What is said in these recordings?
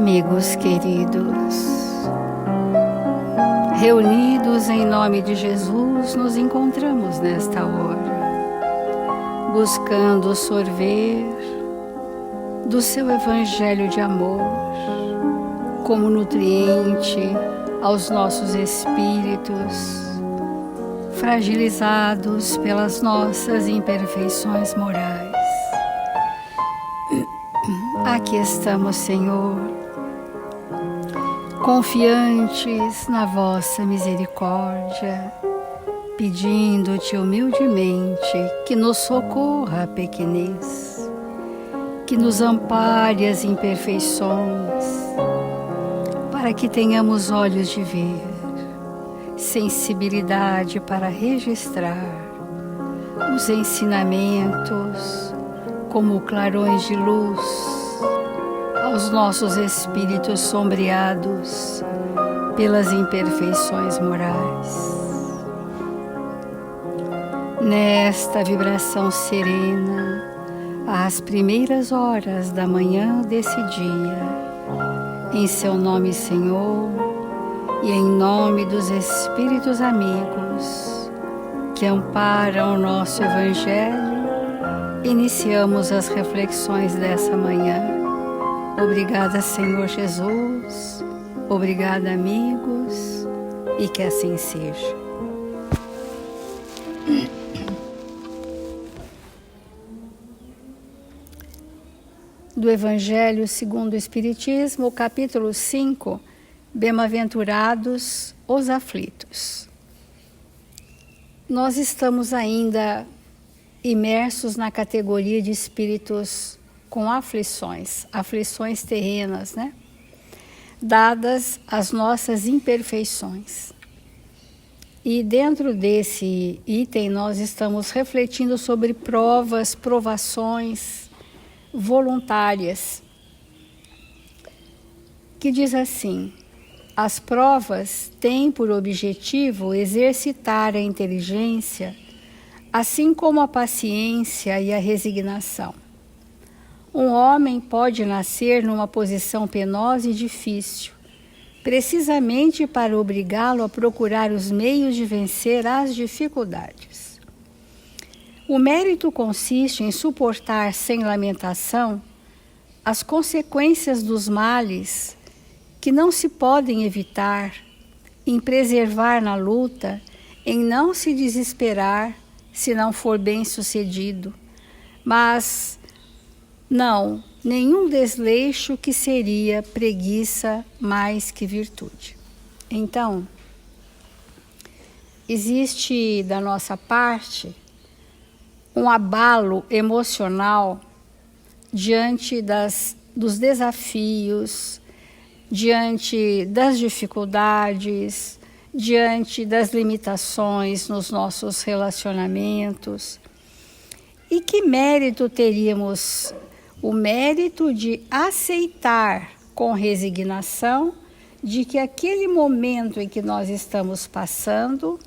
Amigos queridos, reunidos em nome de Jesus, nos encontramos nesta hora, buscando sorver do seu Evangelho de amor, como nutriente aos nossos espíritos, fragilizados pelas nossas imperfeições morais. Aqui estamos, Senhor, confiantes na vossa misericórdia, pedindo-te humildemente que nos socorra a pequenez, que nos ampare as imperfeições, para que tenhamos olhos de ver, sensibilidade para registrar os ensinamentos como clarões de luz aos nossos espíritos sombreados pelas imperfeições morais. Nesta vibração serena, às primeiras horas da manhã desse dia, em seu nome, Senhor, e em nome dos Espíritos amigos que amparam o nosso Evangelho, iniciamos as reflexões dessa manhã. Obrigada, Senhor Jesus, obrigada, amigos, e que assim seja. Do Evangelho segundo o Espiritismo, capítulo 5, Bem-aventurados os aflitos. Nós estamos imersos na categoria de espíritos com aflições terrenas, né? Dadas as nossas imperfeições. E dentro desse item nós estamos refletindo sobre provações voluntárias, que diz assim: as provas têm por objetivo exercitar a inteligência, assim como a paciência e a resignação. Um homem pode nascer numa posição penosa e difícil, precisamente para obrigá-lo a procurar os meios de vencer as dificuldades. O mérito consiste em suportar sem lamentação as consequências dos males que não se podem evitar, em preservar na luta, em não se desesperar se não for bem-sucedido, mas não, nenhum desleixo que seria preguiça mais que virtude. Então, existe da nossa parte um abalo emocional diante dos desafios, diante das dificuldades, diante das limitações nos nossos relacionamentos. E que mérito teríamos? O mérito de aceitar com resignação de que aquele momento em que nós estamos passando,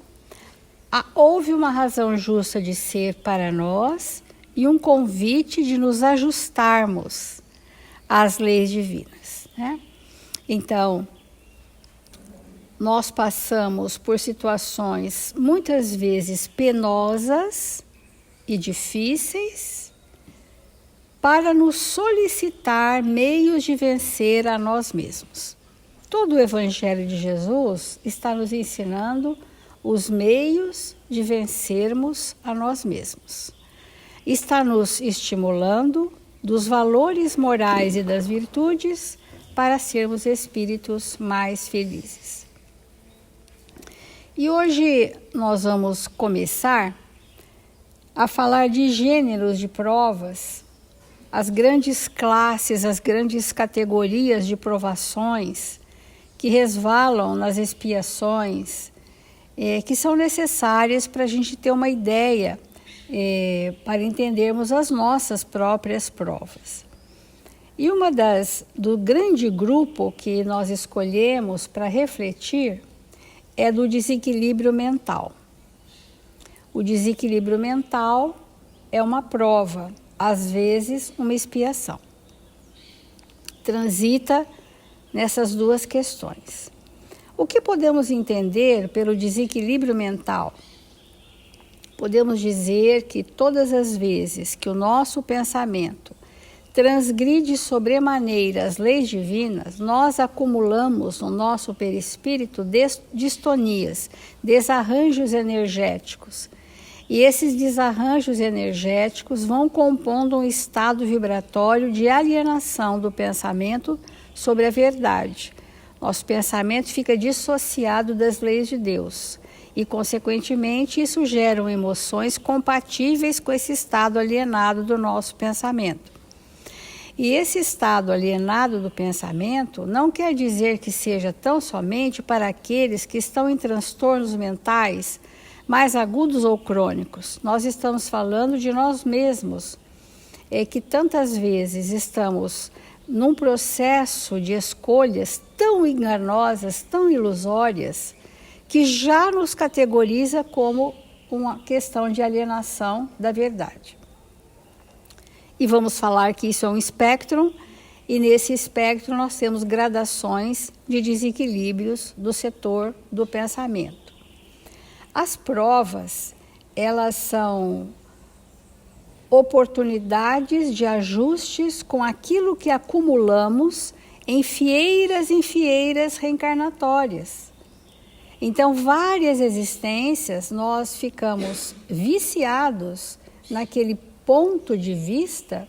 houve uma razão justa de ser para nós e um convite de nos ajustarmos às leis divinas, né? Então, nós passamos por situações muitas vezes penosas e difíceis para nos solicitar meios de vencer a nós mesmos. Todo o Evangelho de Jesus está nos ensinando os meios de vencermos a nós mesmos. Está nos estimulando dos valores morais e das virtudes para sermos espíritos mais felizes. E hoje nós vamos começar a falar de gêneros de provas, as grandes classes, as grandes categorias de provações que resvalam nas expiações, que são necessárias para a gente ter uma ideia, para entendermos as nossas próprias provas. E do grande grupo que nós escolhemos para refletir é do desequilíbrio mental. O desequilíbrio mental é uma prova, às vezes uma expiação. Transita nessas duas questões. O que podemos entender pelo desequilíbrio mental? Podemos dizer que todas as vezes que o nosso pensamento transgride sobremaneira as leis divinas, nós acumulamos no nosso perispírito distonias, desarranjos energéticos. E esses desarranjos energéticos vão compondo um estado vibratório de alienação do pensamento sobre a verdade. Nosso pensamento fica dissociado das leis de Deus e, consequentemente, isso gera emoções compatíveis com esse estado alienado do nosso pensamento. E esse estado alienado do pensamento não quer dizer que seja tão somente para aqueles que estão em transtornos mentais mais agudos ou crônicos. Nós estamos falando de nós mesmos, que tantas vezes estamos num processo de escolhas tão enganosas, tão ilusórias, que já nos categoriza como uma questão de alienação da verdade. E vamos falar que isso é um espectro, e nesse espectro nós temos gradações de desequilíbrios do setor do pensamento. As provas, elas são oportunidades de ajustes com aquilo que acumulamos em fieiras reencarnatórias. Então, várias existências nós ficamos viciados naquele ponto de vista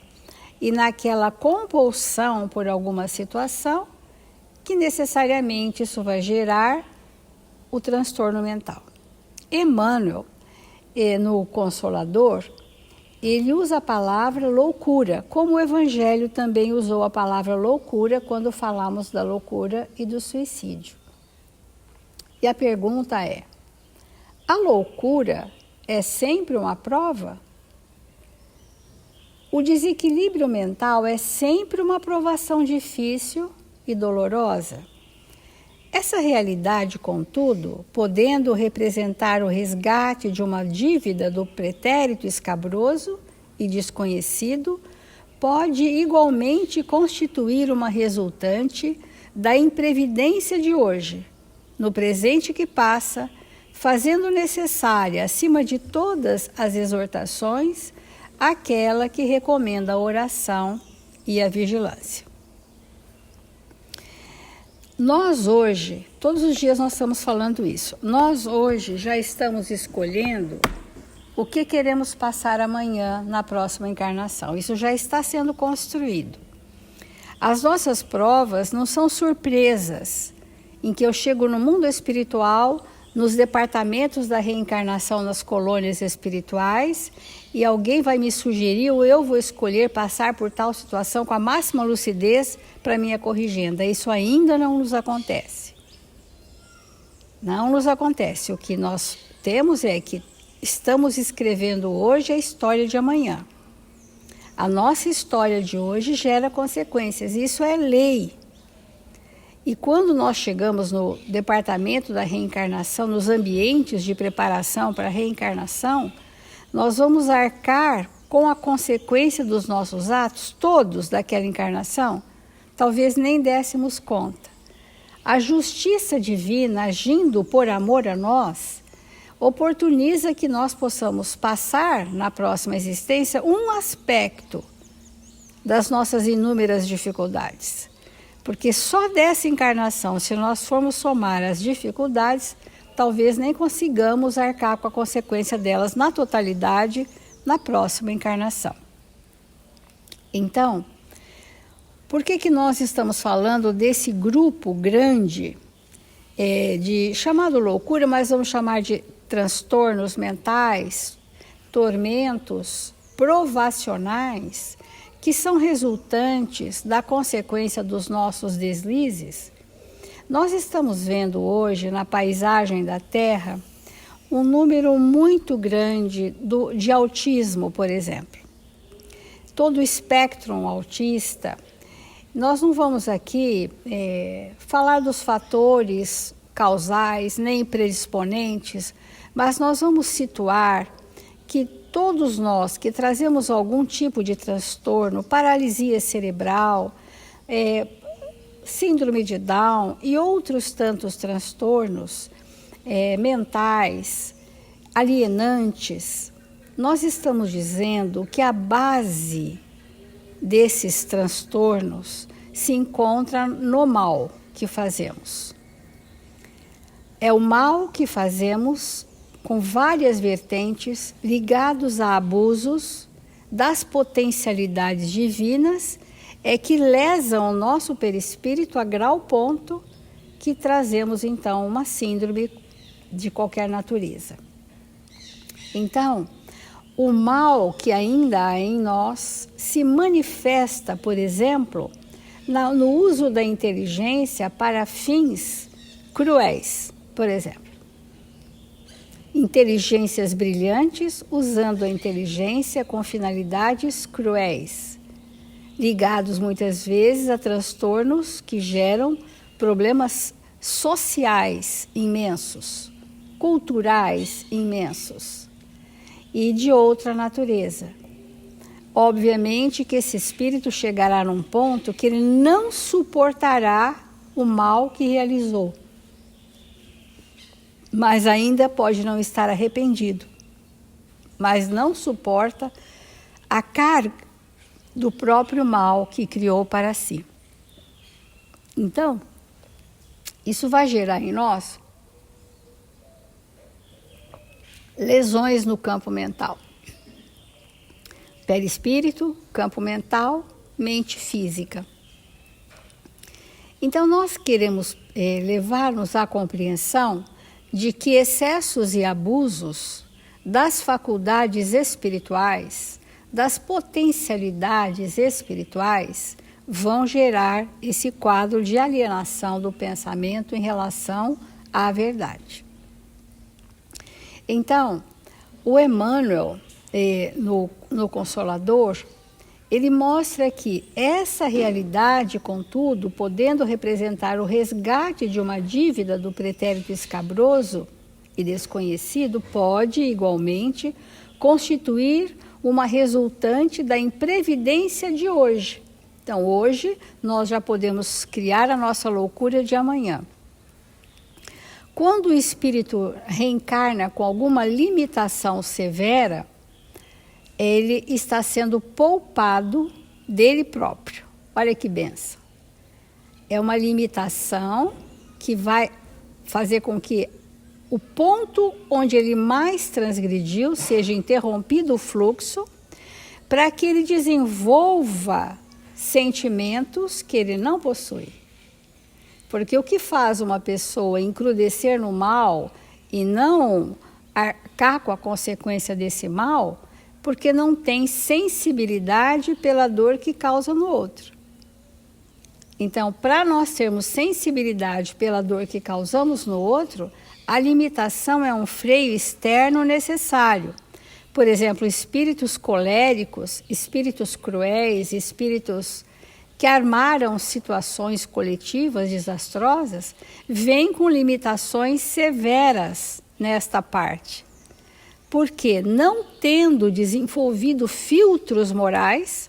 e naquela compulsão por alguma situação que necessariamente isso vai gerar o transtorno mental. Emmanuel, no Consolador, ele usa a palavra loucura, como o Evangelho também usou a palavra loucura quando falamos da loucura e do suicídio. E a pergunta é: a loucura é sempre uma prova? O desequilíbrio mental é sempre uma provação difícil e dolorosa. Essa realidade, contudo, podendo representar o resgate de uma dívida do pretérito escabroso e desconhecido, pode igualmente constituir uma resultante da imprevidência de hoje, no presente que passa, fazendo necessária, acima de todas as exortações, aquela que recomenda a oração e a vigilância. Nós hoje, todos os dias nós estamos falando isso, nós hoje já estamos escolhendo o que queremos passar amanhã na próxima encarnação. Isso já está sendo construído. As nossas provas não são surpresas, em que eu chego no mundo espiritual, nos departamentos da reencarnação nas colônias espirituais, e alguém vai me sugerir ou eu vou escolher passar por tal situação com a máxima lucidez para minha corrigenda. Isso ainda não nos acontece. Não nos acontece. O que nós temos é que estamos escrevendo hoje a história de amanhã. A nossa história de hoje gera consequências. Isso é lei. E quando nós chegamos no departamento da reencarnação, nos ambientes de preparação para a reencarnação, nós vamos arcar com a consequência dos nossos atos, todos daquela encarnação, talvez nem dessemos conta. A justiça divina, agindo por amor a nós, oportuniza que nós possamos passar na próxima existência um aspecto das nossas inúmeras dificuldades. Porque só dessa encarnação, se nós formos somar as dificuldades, talvez nem consigamos arcar com a consequência delas na totalidade na próxima encarnação. Então, por que nós estamos falando desse grupo grande, chamado loucura, mas vamos chamar de transtornos mentais, tormentos provacionais, que são resultantes da consequência dos nossos deslizes? Nós estamos vendo hoje na paisagem da Terra um número muito grande de autismo, por exemplo. Todo o espectro autista. Nós não vamos aqui falar dos fatores causais nem predisponentes, mas nós vamos situar que todos nós que trazemos algum tipo de transtorno, paralisia cerebral, síndrome de Down e outros tantos transtornos mentais, alienantes, nós estamos dizendo que a base desses transtornos se encontra no mal que fazemos. É o mal que fazemos com várias vertentes ligados a abusos das potencialidades divinas que lesam o nosso perispírito a grau ponto que trazemos então uma síndrome de qualquer natureza. Então, o mal que ainda há em nós se manifesta, por exemplo, no uso da inteligência para fins cruéis, por exemplo. Inteligências brilhantes usando a inteligência com finalidades cruéis, ligados muitas vezes a transtornos que geram problemas sociais imensos, culturais imensos e de outra natureza. Obviamente que esse espírito chegará num ponto que ele não suportará o mal que realizou, mas ainda pode não estar arrependido, mas não suporta a carga do próprio mal que criou para si. Então, isso vai gerar em nós lesões no campo mental. Perispírito, campo mental, mente física. Então, nós queremos levar-nos à compreensão de que excessos e abusos das faculdades espirituais, das potencialidades espirituais, vão gerar esse quadro de alienação do pensamento em relação à verdade. Então, o Emmanuel, no Consolador, ele mostra que essa realidade, contudo, podendo representar o resgate de uma dívida do pretérito escabroso e desconhecido, pode, igualmente, constituir uma resultante da imprevidência de hoje. Então, hoje, nós já podemos criar a nossa loucura de amanhã. Quando o espírito reencarna com alguma limitação severa, ele está sendo poupado dele próprio. Olha que benção. É uma limitação que vai fazer com que o ponto onde ele mais transgrediu seja interrompido o fluxo, para que ele desenvolva sentimentos que ele não possui. Porque o que faz uma pessoa encrudescer no mal e não arcar com a consequência desse mal, porque não tem sensibilidade pela dor que causa no outro. Então, para nós termos sensibilidade pela dor que causamos no outro, a limitação é um freio externo necessário. Por exemplo, espíritos coléricos, espíritos cruéis, espíritos que armaram situações coletivas desastrosas, vêm com limitações severas nesta parte. Porque, não tendo desenvolvido filtros morais,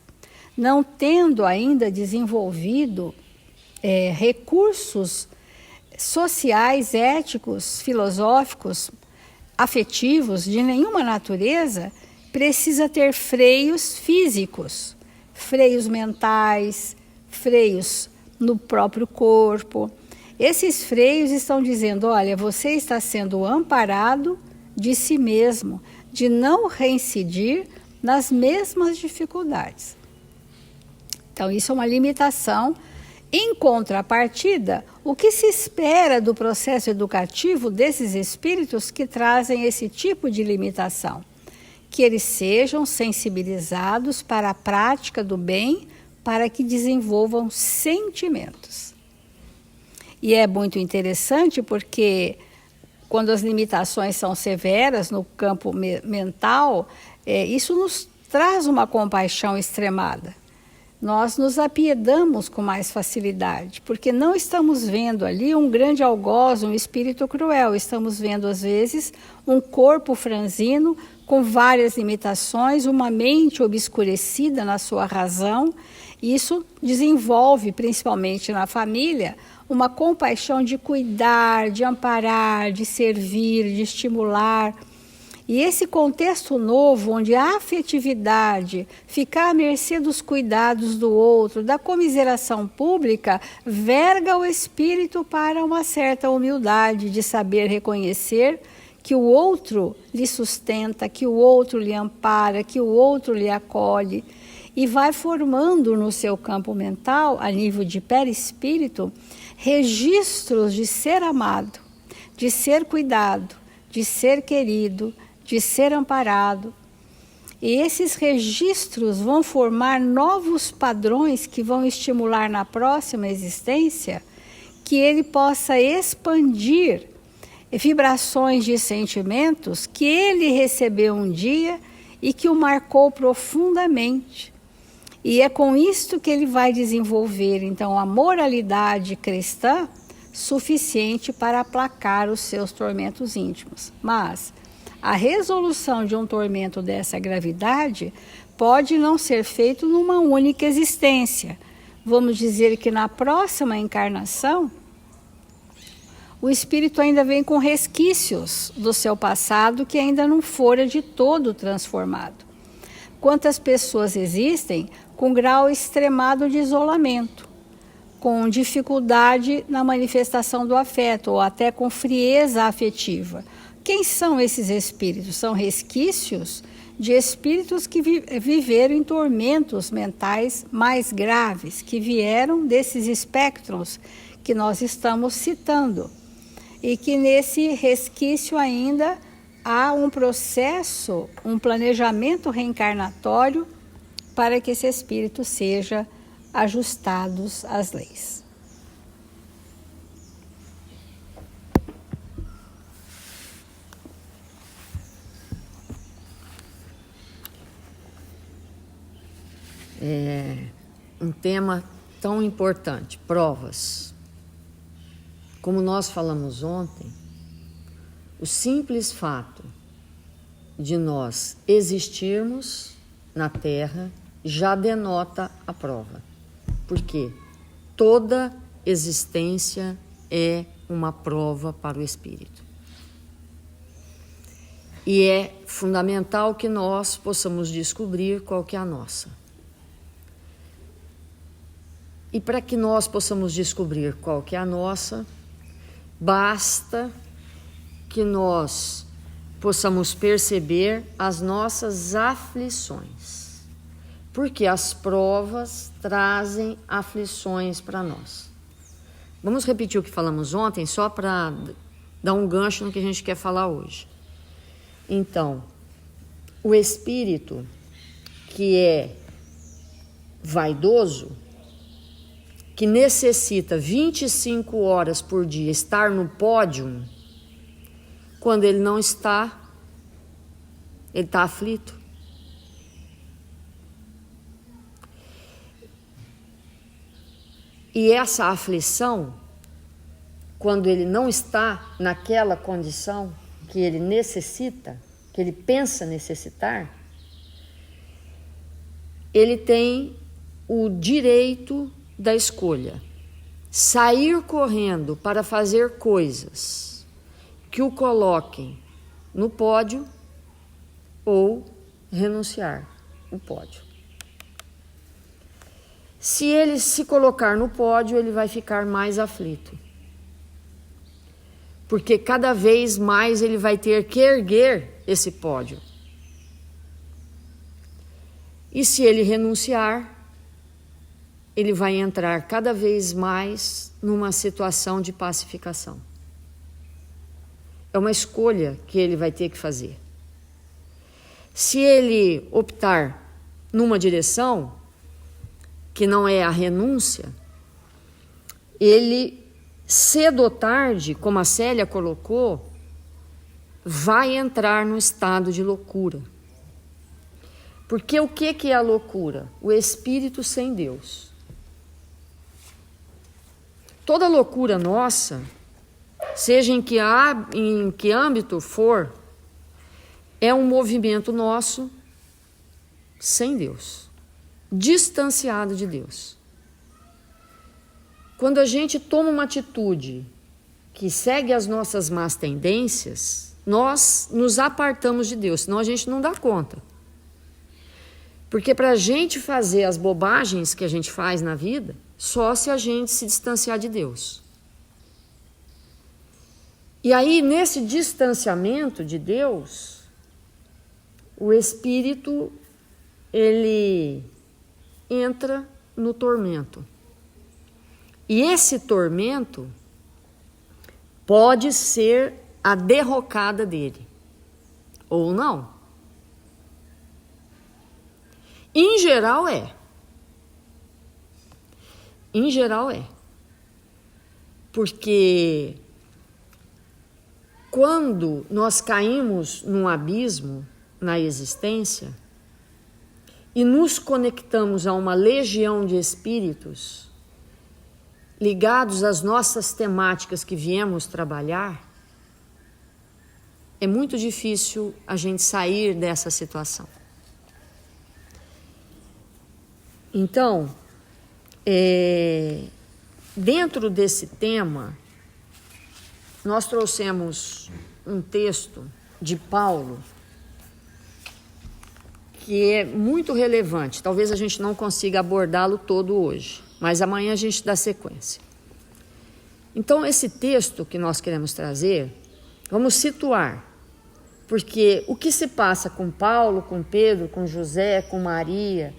não tendo ainda desenvolvido recursos sociais, éticos, filosóficos, afetivos de nenhuma natureza, precisa ter freios físicos, freios mentais, freios no próprio corpo. Esses freios estão dizendo, olha, você está sendo amparado de si mesmo, de não reincidir nas mesmas dificuldades. Então, isso é uma limitação. Em contrapartida, o que se espera do processo educativo desses espíritos que trazem esse tipo de limitação? Que eles sejam sensibilizados para a prática do bem, para que desenvolvam sentimentos. E é muito interessante porque quando as limitações são severas no campo mental, isso nos traz uma compaixão extremada. Nós nos apiedamos com mais facilidade, porque não estamos vendo ali um grande algoz, um espírito cruel, estamos vendo às vezes um corpo franzino com várias limitações, uma mente obscurecida na sua razão Isso desenvolve, principalmente na família, uma compaixão de cuidar, de amparar, de servir, de estimular. E esse contexto novo, onde a afetividade fica à mercê dos cuidados do outro, da comiseração pública, verga o espírito para uma certa humildade de saber reconhecer que o outro lhe sustenta, que o outro lhe ampara, que o outro lhe acolhe, e vai formando no seu campo mental, a nível de perispírito, registros de ser amado, de ser cuidado, de ser querido, de ser amparado. E esses registros vão formar novos padrões que vão estimular na próxima existência que ele possa expandir vibrações de sentimentos que ele recebeu um dia e que o marcou profundamente. E é com isto que ele vai desenvolver, então, a moralidade cristã suficiente para aplacar os seus tormentos íntimos. Mas a resolução de um tormento dessa gravidade pode não ser feito numa única existência. Vamos dizer que na próxima encarnação, o espírito ainda vem com resquícios do seu passado que ainda não fora de todo transformado. Quantas pessoas existem com grau extremado de isolamento, com dificuldade na manifestação do afeto ou até com frieza afetiva? Quem são esses espíritos? São resquícios de espíritos que viveram em tormentos mentais mais graves, que vieram desses espectros que nós estamos citando. E que nesse resquício ainda há um processo, um planejamento reencarnatório para que esse espírito seja ajustado às leis. É um tema tão importante, provas. Como nós falamos ontem, o simples fato de nós existirmos na Terra já denota a prova. Porque toda existência é uma prova para o espírito. E é fundamental que nós possamos descobrir qual que é a nossa. E para que nós possamos descobrir qual que é a nossa, basta que nós possamos perceber as nossas aflições, porque as provas trazem aflições para nós. Vamos repetir o que falamos ontem, só para dar um gancho no que a gente quer falar hoje. Então, o espírito que é vaidoso, que necessita 25 horas por dia estar no pódio, quando ele não está, ele está aflito. E essa aflição, quando ele não está naquela condição que ele necessita, que ele pensa necessitar, ele tem o direito da escolha. Sair correndo para fazer coisas que o coloquem no pódio ou renunciar no pódio. Se ele se colocar no pódio, ele vai ficar mais aflito. Porque cada vez mais ele vai ter que erguer esse pódio. E se ele renunciar, ele vai entrar cada vez mais numa situação de pacificação. É uma escolha que ele vai ter que fazer. Se ele optar numa direção que não é a renúncia, ele, cedo ou tarde, como a Célia colocou, vai entrar no estado de loucura. Porque o que é a loucura? O espírito sem Deus. Toda loucura nossa, seja em que âmbito for, é um movimento nosso sem Deus. distanciado de Deus. Quando a gente toma uma atitude que segue as nossas más tendências, nós nos apartamos de Deus, senão a gente não dá conta. Porque para a gente fazer as bobagens que a gente faz na vida, só se a gente se distanciar de Deus. E aí, nesse distanciamento de Deus, o espírito, ele entra no tormento. E esse tormento pode ser a derrocada dele, ou não. Em geral é. Em geral é. Porque quando nós caímos num abismo na existência e nos conectamos a uma legião de espíritos ligados às nossas temáticas que viemos trabalhar, é muito difícil a gente sair dessa situação. Então, dentro desse tema, nós trouxemos um texto de Paulo que é muito relevante. Talvez a gente não consiga abordá-lo todo hoje, mas amanhã a gente dá sequência. Então, esse texto que nós queremos trazer, vamos situar, porque o que se passa com Paulo, com Pedro, com José, com Maria,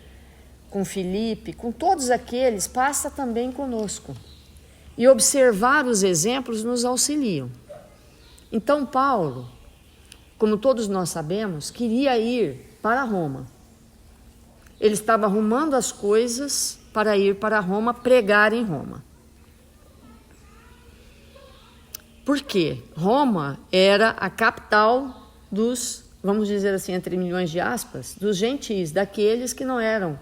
com Filipe, com todos aqueles, passa também conosco. E observar os exemplos nos auxiliam. Então, Paulo, como todos nós sabemos, queria ir para Roma. Ele estava arrumando as coisas para ir para Roma, pregar em Roma. Por quê? Roma era a capital dos, vamos dizer assim, entre milhões de aspas, dos gentis, daqueles que não eram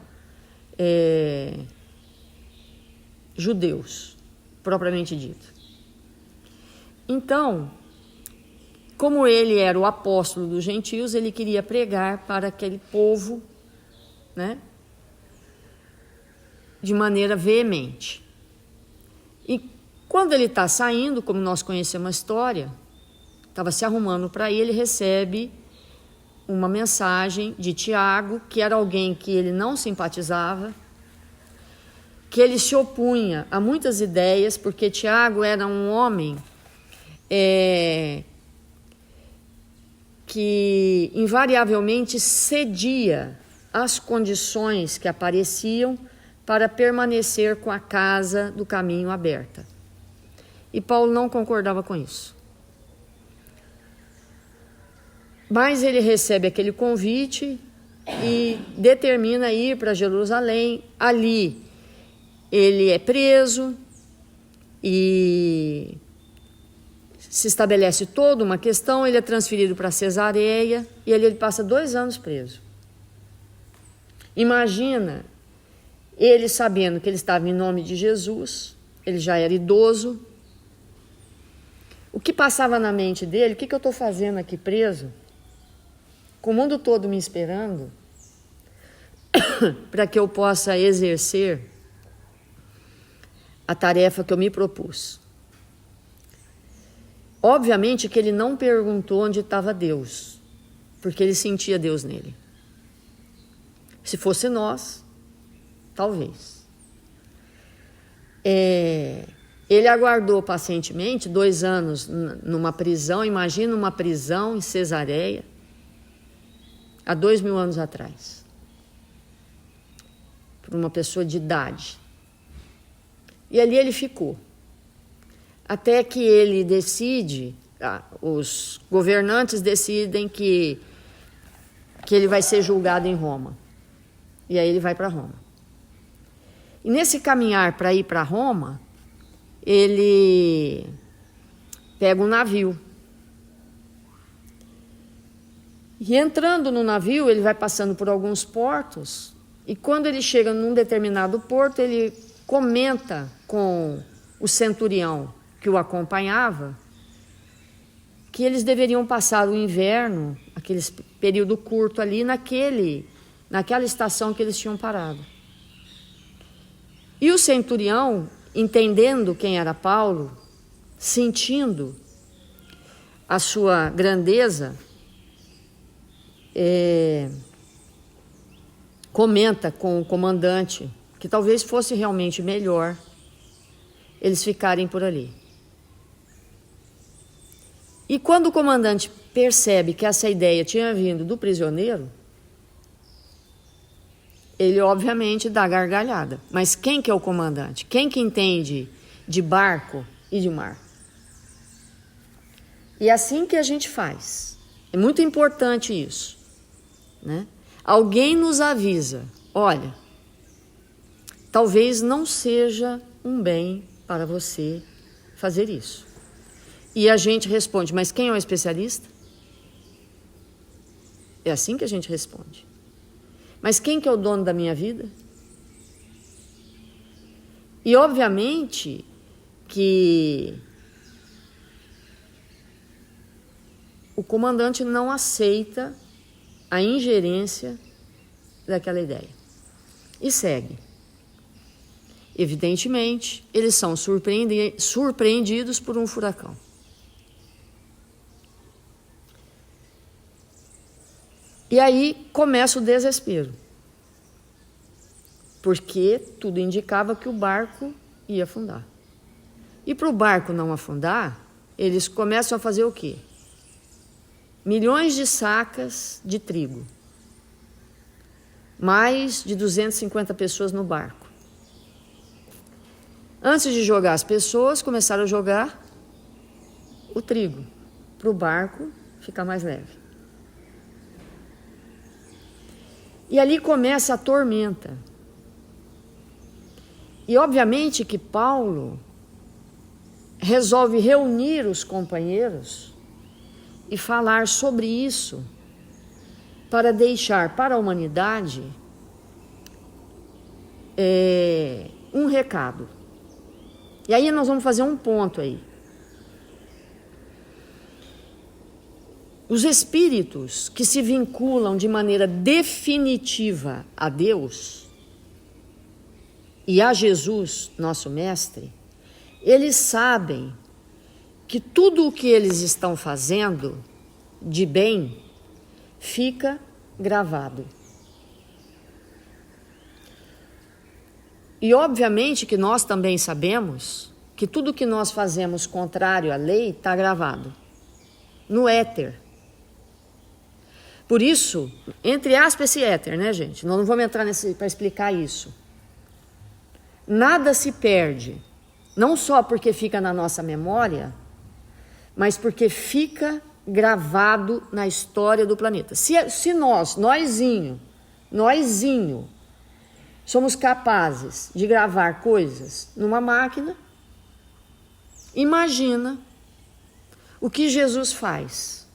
judeus, propriamente dito. Então, como ele era o apóstolo dos gentios, ele queria pregar para aquele povo, né, de maneira veemente. E quando ele está saindo, como nós conhecemos a história, estava se arrumando para ir, ele recebe uma mensagem de Tiago, que era alguém que ele não simpatizava, que ele se opunha a muitas ideias, porque Tiago era um homem que invariavelmente cedia às condições que apareciam para permanecer com a casa do caminho aberta. E Paulo não concordava com isso. Mas ele recebe aquele convite e determina ir para Jerusalém. Ali ele é preso e se estabelece toda uma questão. Ele é transferido para Cesareia e ali ele passa 2 anos preso. Imagina ele sabendo que ele estava em nome de Jesus, ele já era idoso. O que passava na mente dele? O que eu estou fazendo aqui preso? Com o mundo todo me esperando para que eu possa exercer a tarefa que eu me propus. Obviamente que ele não perguntou onde estava Deus, porque ele sentia Deus nele. Se fosse nós, talvez. Ele aguardou pacientemente 2 anos numa prisão. Imagina uma prisão em Cesareia, há 2000 anos atrás, por uma pessoa de idade. E ali ele ficou, até que ele decide, os governantes decidem que ele vai ser julgado em Roma. E aí ele vai para Roma. E nesse caminhar para ir para Roma, ele pega um navio. E entrando no navio, ele vai passando por alguns portos, e quando ele chega num determinado porto, ele comenta com o centurião que o acompanhava que eles deveriam passar o inverno, aquele período curto ali, naquela estação que eles tinham parado. E o centurião, entendendo quem era Paulo, sentindo a sua grandeza, comenta com o comandante que talvez fosse realmente melhor eles ficarem por ali. E quando o comandante percebe que essa ideia tinha vindo do prisioneiro, ele obviamente dá gargalhada. Mas quem que é o comandante? Quem que entende de barco e de mar? E é assim que a gente faz. É muito importante isso, né? Alguém nos avisa, olha, talvez não seja um bem para você fazer isso. E a gente responde, mas quem é o especialista? É assim que a gente responde. Mas quem que é o dono da minha vida? E obviamente que o comandante não aceita a ingerência daquela ideia. E segue. Evidentemente, eles são surpreendidos por um furacão. E aí começa o desespero. Porque tudo indicava que o barco ia afundar. E para o barco não afundar, eles começam a fazer o quê? Milhões de sacas de trigo. Mais de 250 pessoas no barco. Antes de jogar as pessoas, começaram a jogar o trigo, para o barco ficar mais leve. E ali começa a tormenta. E obviamente que Paulo resolve reunir os companheiros e falar sobre isso para deixar para a humanidade um recado. E aí nós vamos fazer um ponto aí. Os espíritos que se vinculam de maneira definitiva a Deus e a Jesus, nosso mestre, eles sabem que tudo o que eles estão fazendo de bem fica gravado. E obviamente que nós também sabemos que tudo que nós fazemos contrário à lei está gravado no éter. Por isso, entre aspas, esse éter, né, gente? Nós não vamos entrar para explicar isso. Nada se perde, não só porque fica na nossa memória, mas porque fica gravado na história do planeta. Se nósinho, somos capazes de gravar coisas numa máquina, imagina o que Jesus faz.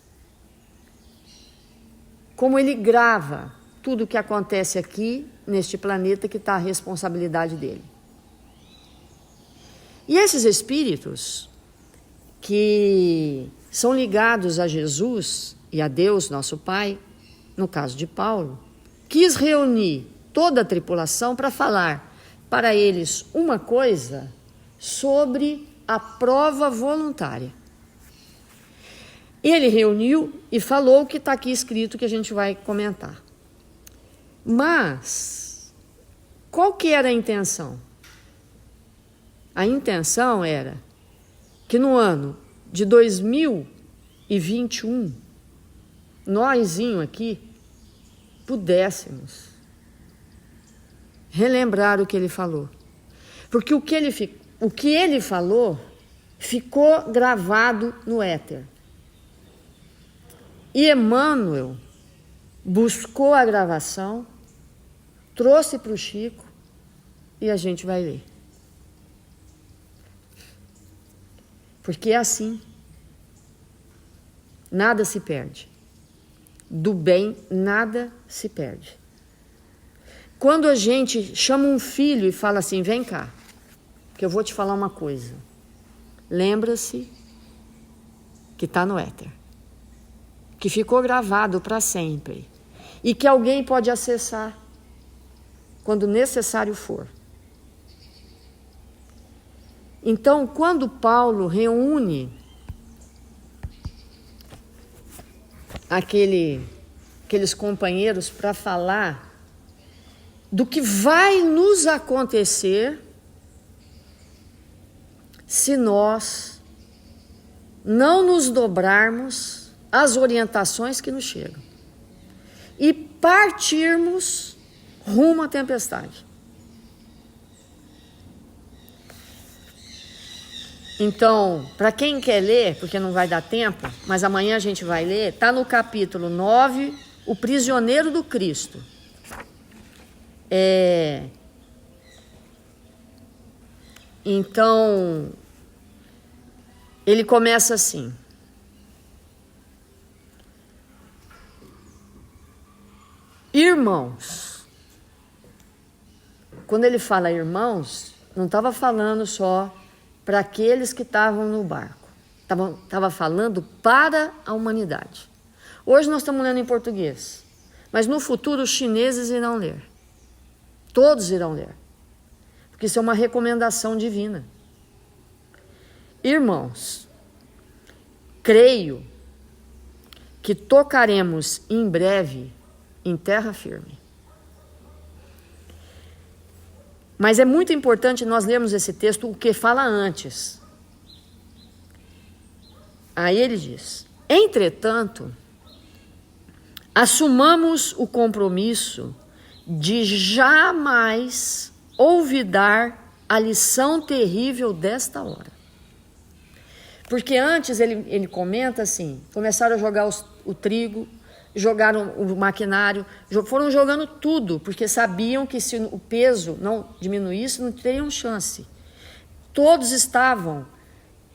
Como ele grava tudo o que acontece aqui, neste planeta, que está a responsabilidade dele. E esses espíritos que são ligados a Jesus e a Deus, nosso Pai, no caso de Paulo, quis reunir toda a tripulação para falar para eles uma coisa sobre a prova voluntária. Ele reuniu e falou o que está aqui escrito, que a gente vai comentar. Mas, qual que era a intenção? A intenção era que no ano de 2021, nósinho aqui, pudéssemos relembrar o que ele falou. Porque o que ele falou ficou gravado no éter. E Emmanuel buscou a gravação, trouxe para o Chico e a gente vai ler. Porque é assim. Nada se perde. Do bem, nada se perde. Quando a gente chama um filho e fala assim, vem cá, que eu vou te falar uma coisa. Lembra-se que está no éter. Que ficou gravado para sempre. E que alguém pode acessar quando necessário for. Então, quando Paulo reúne aqueles companheiros para falar do que vai nos acontecer se nós não nos dobrarmos às orientações que nos chegam e partirmos rumo à tempestade. Então, para quem quer ler, porque não vai dar tempo, mas amanhã a gente vai ler, está no capítulo 9, o prisioneiro do Cristo. Então, ele começa assim. Irmãos. Quando ele fala irmãos, não estava falando só para aqueles que estavam no barco. Estava falando para a humanidade. Hoje nós estamos lendo em português, mas no futuro os chineses irão ler. Todos irão ler. Porque isso é uma recomendação divina. Irmãos, creio que tocaremos em breve em terra firme. Mas é muito importante nós lermos esse texto, o que fala antes. Aí ele diz: entretanto, assumamos o compromisso de jamais olvidar a lição terrível desta hora. Porque antes ele comenta assim, começaram a jogar o trigo, jogaram o maquinário, foram jogando tudo, porque sabiam que se o peso não diminuísse, não teriam chance. Todos estavam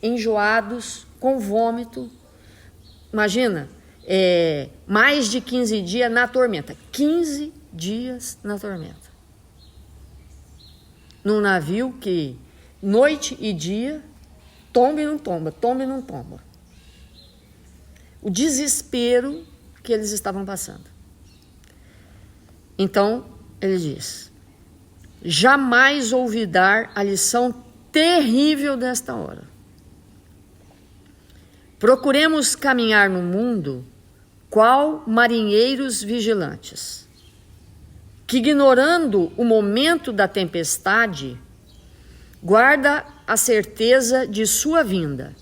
enjoados, com vômito. Imagina, mais de 15 dias na tormenta. 15 dias na tormenta. Num navio que noite e dia, tomba e não tomba, tomba e não tomba. O desespero que eles estavam passando. Então, ele diz: jamais olvidar a lição terrível desta hora. Procuremos caminhar no mundo qual marinheiros vigilantes, que ignorando o momento da tempestade, guarda a certeza de sua vinda.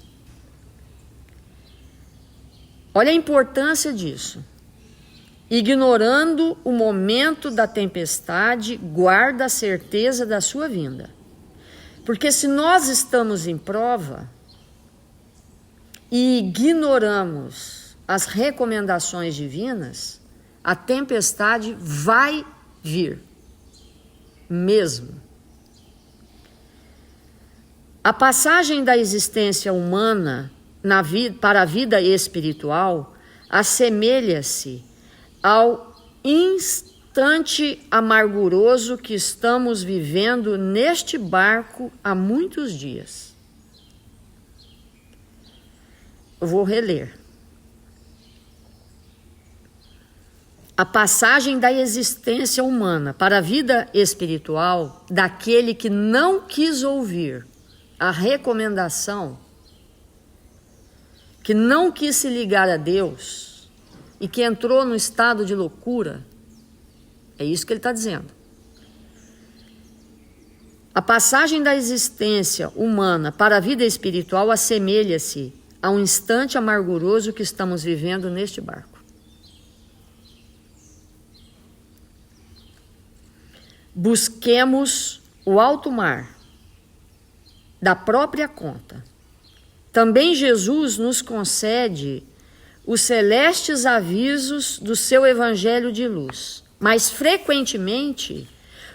Olha a importância disso. Ignorando o momento da tempestade, guarda a certeza da sua vinda. Porque se nós estamos em prova e ignoramos as recomendações divinas, a tempestade vai vir. Mesmo. A passagem da existência humana para a vida espiritual assemelha-se ao instante amarguroso que estamos vivendo neste barco há muitos dias. Eu vou reler. A passagem da existência humana para a vida espiritual daquele que não quis ouvir a recomendação, que não quis se ligar a Deus e que entrou no estado de loucura, é isso que ele está dizendo. A passagem da existência humana para a vida espiritual assemelha-se a um instante amarguroso que estamos vivendo neste barco. Busquemos o alto mar da própria conta. Também Jesus nos concede os celestes avisos do seu evangelho de luz, mas frequentemente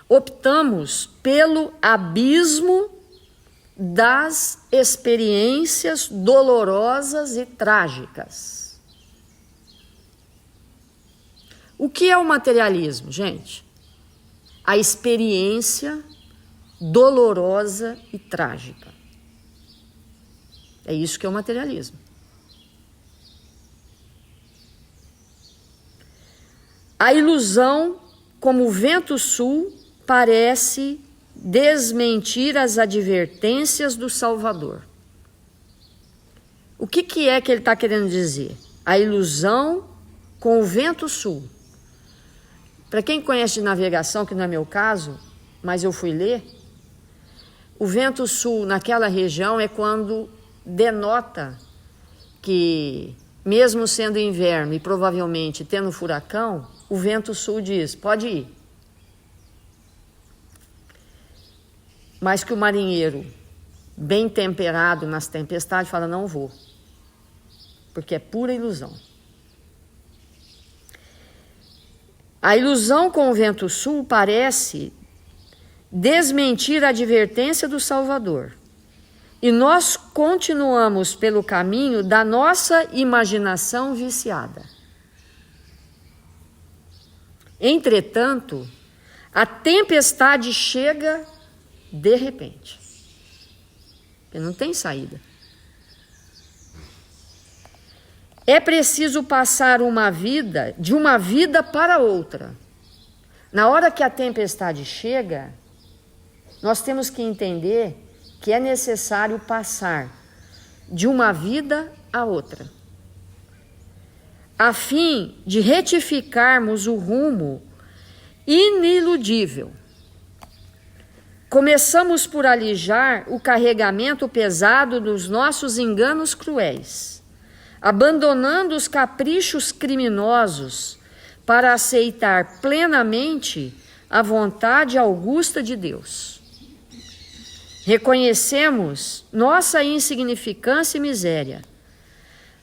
optamos pelo abismo das experiências dolorosas e trágicas. O que é o materialismo, gente? A experiência dolorosa e trágica. É isso que é o materialismo. A ilusão, como o vento sul, parece desmentir as advertências do Salvador. O que é que ele está querendo dizer? A ilusão com o vento sul. Para quem conhece de navegação, que não é meu caso, mas eu fui ler, o vento sul naquela região é quando denota que, mesmo sendo inverno e provavelmente tendo furacão, o vento sul diz, pode ir. Mas que o marinheiro, bem temperado nas tempestades, fala, não vou. Porque é pura ilusão. A ilusão com o vento sul parece desmentir a advertência do Salvador. E nós continuamos pelo caminho da nossa imaginação viciada. Entretanto, a tempestade chega de repente. E não tem saída. É preciso passar de uma vida para outra. Na hora que a tempestade chega, nós temos que entender que é necessário passar de uma vida a outra, a fim de retificarmos o rumo iniludível. Começamos por alijar o carregamento pesado dos nossos enganos cruéis, abandonando os caprichos criminosos para aceitar plenamente a vontade augusta de Deus. Reconhecemos nossa insignificância e miséria.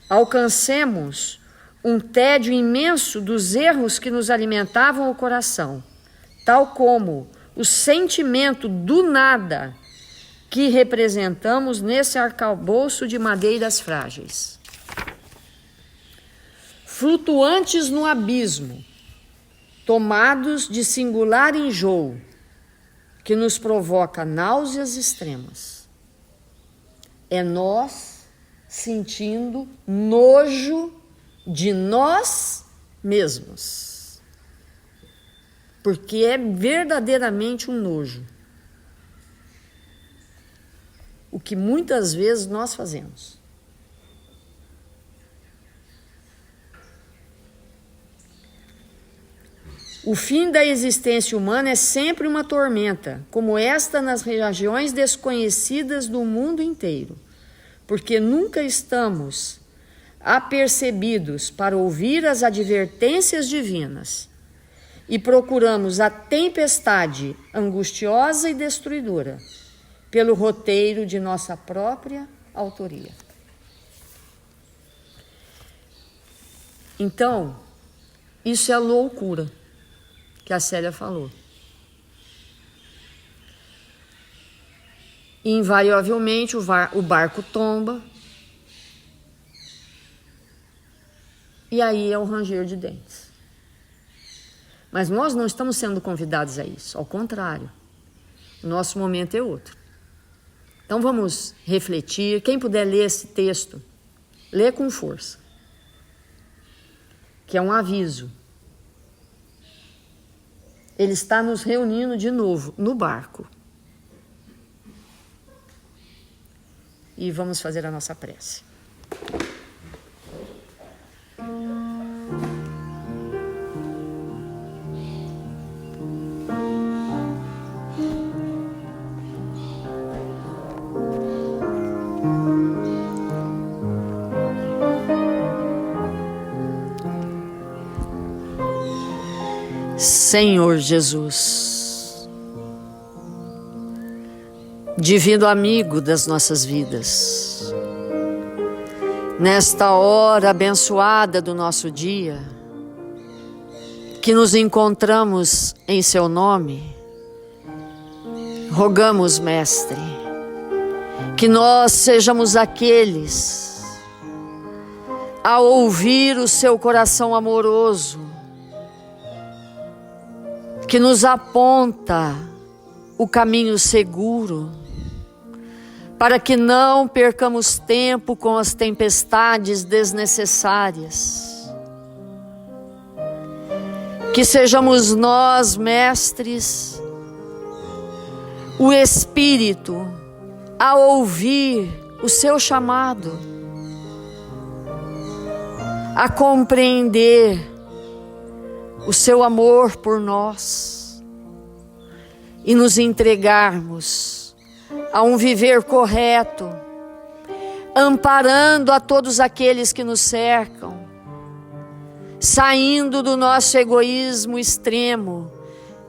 Alcancemos um tédio imenso dos erros que nos alimentavam o coração, tal como o sentimento do nada que representamos nesse arcabouço de madeiras frágeis. Flutuantes no abismo, tomados de singular enjoo, que nos provoca náuseas extremas. É nós sentindo nojo de nós mesmos. Porque é verdadeiramente um nojo. O que muitas vezes nós fazemos. O fim da existência humana é sempre uma tormenta, como esta nas regiões desconhecidas do mundo inteiro, porque nunca estamos apercebidos para ouvir as advertências divinas e procuramos a tempestade angustiosa e destruidora pelo roteiro de nossa própria autoria. Então, isso é loucura que a Célia falou. Invariavelmente o barco tomba e aí é o ranger de dentes. Mas nós não estamos sendo convidados a isso, ao contrário. O nosso momento é outro. Então vamos refletir. Quem puder ler esse texto, lê com força. Que é um aviso. Ele está nos reunindo de novo no barco. E vamos fazer a nossa prece. Senhor Jesus, divino amigo das nossas vidas, nesta hora abençoada do nosso dia, que nos encontramos em seu nome, rogamos, Mestre, que nós sejamos aqueles a ouvir o seu coração amoroso, que nos aponta o caminho seguro, para que não percamos tempo com as tempestades desnecessárias. Que sejamos nós, mestres, o Espírito a ouvir o seu chamado, a compreender o seu amor por nós e nos entregarmos a um viver correto, amparando a todos aqueles que nos cercam, saindo do nosso egoísmo extremo,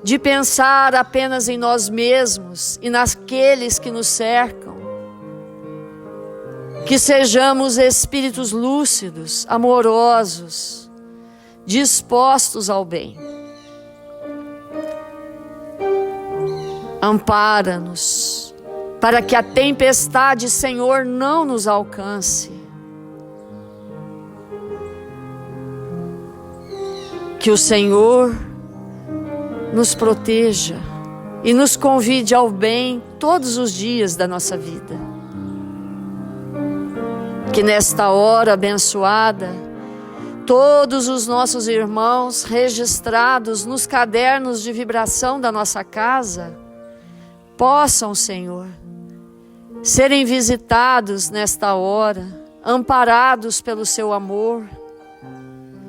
de pensar apenas em nós mesmos e naqueles que nos cercam. Que sejamos espíritos lúcidos, amorosos, dispostos ao bem. Ampara-nos, para que a tempestade, Senhor, não nos alcance. Que o Senhor nos proteja e nos convide ao bem todos os dias da nossa vida. Que nesta hora abençoada, todos os nossos irmãos registrados nos cadernos de vibração da nossa casa possam, Senhor, serem visitados nesta hora, amparados pelo seu amor,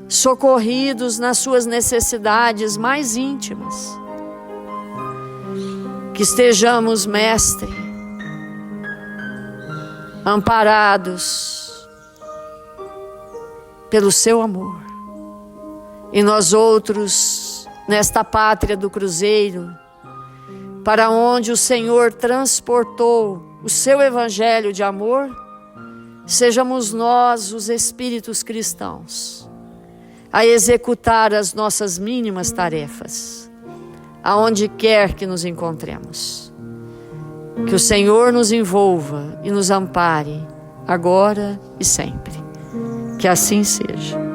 socorridos nas suas necessidades mais íntimas. Que estejamos, Mestre, amparados pelo seu amor. E nós outros, nesta pátria do Cruzeiro, para onde o Senhor transportou o seu evangelho de amor, sejamos nós, os espíritos cristãos, a executar as nossas mínimas tarefas, aonde quer que nos encontremos. Que o Senhor nos envolva e nos ampare, agora e sempre. Que assim seja.